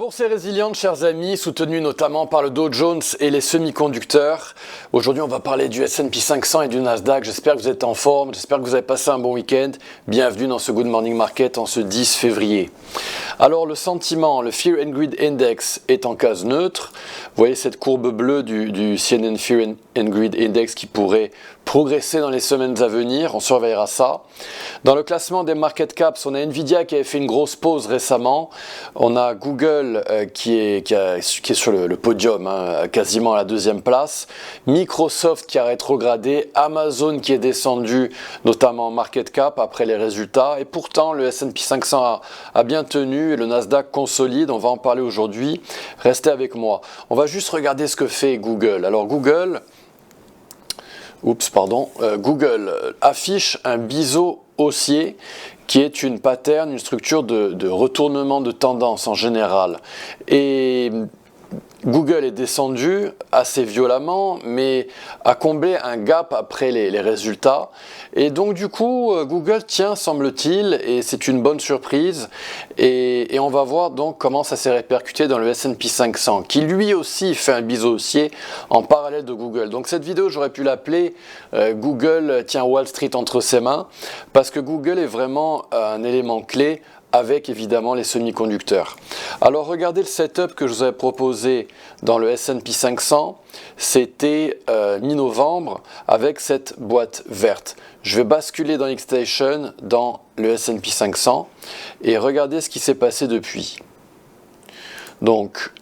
bourse est résiliente, chers amis, soutenue notamment par le Dow Jones et les semi-conducteurs. Aujourd'hui, on va parler du S&P 500 et du Nasdaq. J'espère que vous êtes en forme, j'espère que vous avez passé un bon week-end. Bienvenue dans ce Good Morning Market en ce 10 février. Alors, le sentiment, le Fear and Greed Index est en case neutre. Vous voyez cette courbe bleue du CNN Fear and Greed Index qui pourrait progresser dans les semaines à venir, on surveillera ça. Dans le classement des market caps, on a Nvidia qui avait fait une grosse pause récemment, on a Google qui est sur le podium, quasiment à la deuxième place, Microsoft qui a rétrogradé, Amazon qui est descendu notamment en market cap après les résultats, et pourtant le S&P 500 a bien tenu et le Nasdaq consolide, on va en parler aujourd'hui, restez avec moi. On va juste regarder ce que fait Google. Alors Google affiche un biseau haussier qui est une pattern, une structure de retournement de tendance en général. Et Google est descendu assez violemment, mais a comblé un gap après les résultats. Et donc du coup, Google tient, semble-t-il, et c'est une bonne surprise. Et on va voir donc comment ça s'est répercuté dans le S&P 500, qui lui aussi fait un biseau haussier en parallèle de Google. Donc cette vidéo, j'aurais pu l'appeler Google tient Wall Street entre ses mains, parce que Google est vraiment un élément clé avec évidemment les semi-conducteurs. Alors regardez le setup que je vous avais proposé dans le S&P 500, c'était mi-novembre avec cette boîte verte. Je vais basculer dans X-Station dans le S&P 500 et regardez ce qui s'est passé depuis. Donc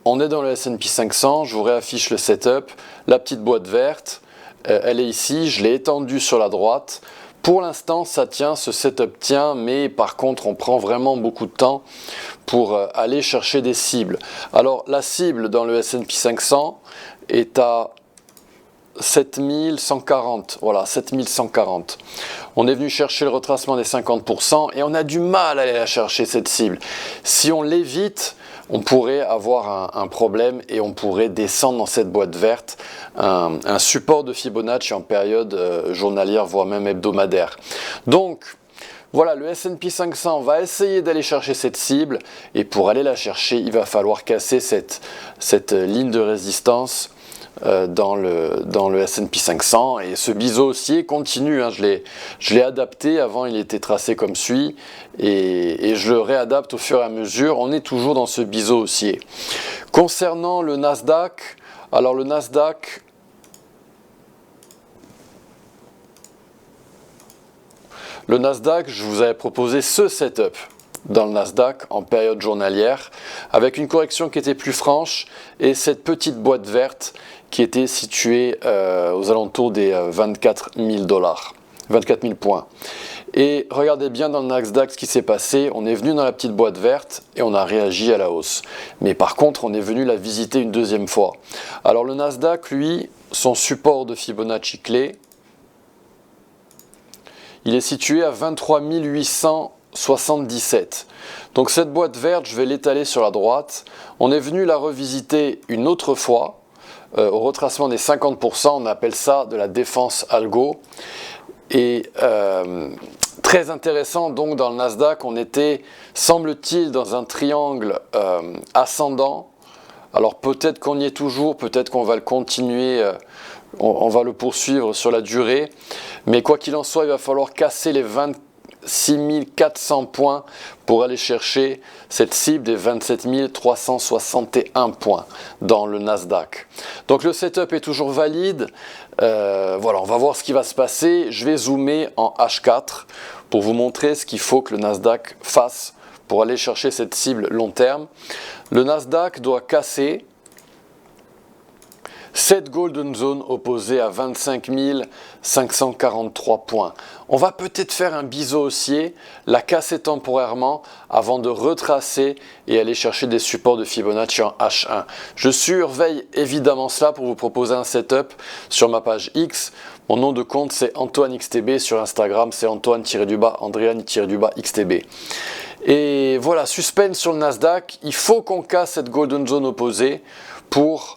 on est dans le S&P 500, je vous réaffiche le setup, la petite boîte verte, elle est ici, je l'ai étendue sur la droite. Pour l'instant, ça tient, ce setup tient, mais par contre, on prend vraiment beaucoup de temps pour aller chercher des cibles. Alors, la cible dans le S&P 500 est à 7140. Voilà, 7140. On est venu chercher le retracement des 50% et on a du mal à aller la chercher, cette cible. Si on l'évite, on pourrait avoir un problème et on pourrait descendre dans cette boîte verte un support de Fibonacci en période journalière, voire même hebdomadaire. Donc, voilà, le S&P 500 va essayer d'aller chercher cette cible et pour aller la chercher, il va falloir casser cette ligne de résistance dans le S&P 500 et ce biseau haussier continue, je l'ai adapté, avant il était tracé comme suit et je le réadapte au fur et à mesure, on est toujours dans ce biseau haussier. Concernant le Nasdaq, alors le Nasdaq, je vous avais proposé ce setup dans le Nasdaq en période journalière avec une correction qui était plus franche et cette petite boîte verte qui était située aux alentours des 24 000 points. Et regardez bien dans le Nasdaq ce qui s'est passé, on est venu dans la petite boîte verte et on a réagi à la hausse. Mais par contre, on est venu la visiter une deuxième fois. Alors le Nasdaq, lui, son support de Fibonacci clé, il est situé à 23 877. Donc cette boîte verte, je vais l'étaler sur la droite. On est venu la revisiter une autre fois au retracement des 50%, on appelle ça de la défense algo. Et très intéressant, donc dans le Nasdaq, on était, semble-t-il, dans un triangle ascendant. Alors peut-être qu'on y est toujours, peut-être qu'on va le continuer, on va le poursuivre sur la durée. Mais quoi qu'il en soit, il va falloir casser les 26 400 points pour aller chercher cette cible des 27 361 points dans le Nasdaq. Donc le setup est toujours valide. Voilà, on va voir ce qui va se passer. Je vais zoomer en H4 pour vous montrer ce qu'il faut que le Nasdaq fasse pour aller chercher cette cible long terme. Le Nasdaq doit casser cette golden zone opposée à 25 543 points. On va peut-être faire un biseau haussier, la casser temporairement avant de retracer et aller chercher des supports de Fibonacci en H1. Je surveille évidemment cela pour vous proposer un setup sur ma page X. Mon nom de compte c'est AntoineXTB, sur Instagram c'est Antoine-Andrian-XTB. Et voilà, suspense sur le Nasdaq, il faut qu'on casse cette golden zone opposée pour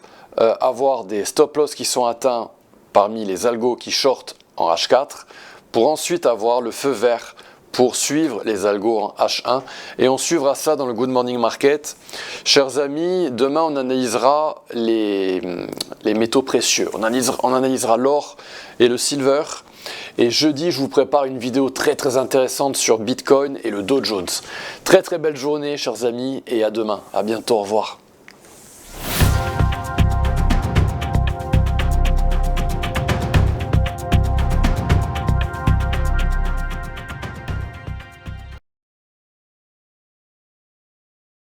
avoir des stop loss qui sont atteints parmi les algos qui shortent en H4 pour ensuite avoir le feu vert pour suivre les algos en H1 et on suivra ça dans le Good Morning Market. Chers amis, demain on analysera les métaux précieux, on analysera l'or et le silver. Et jeudi, je vous prépare une vidéo très intéressante sur Bitcoin et le Dow Jones. Très belle journée, chers amis, et à demain. À bientôt, au revoir.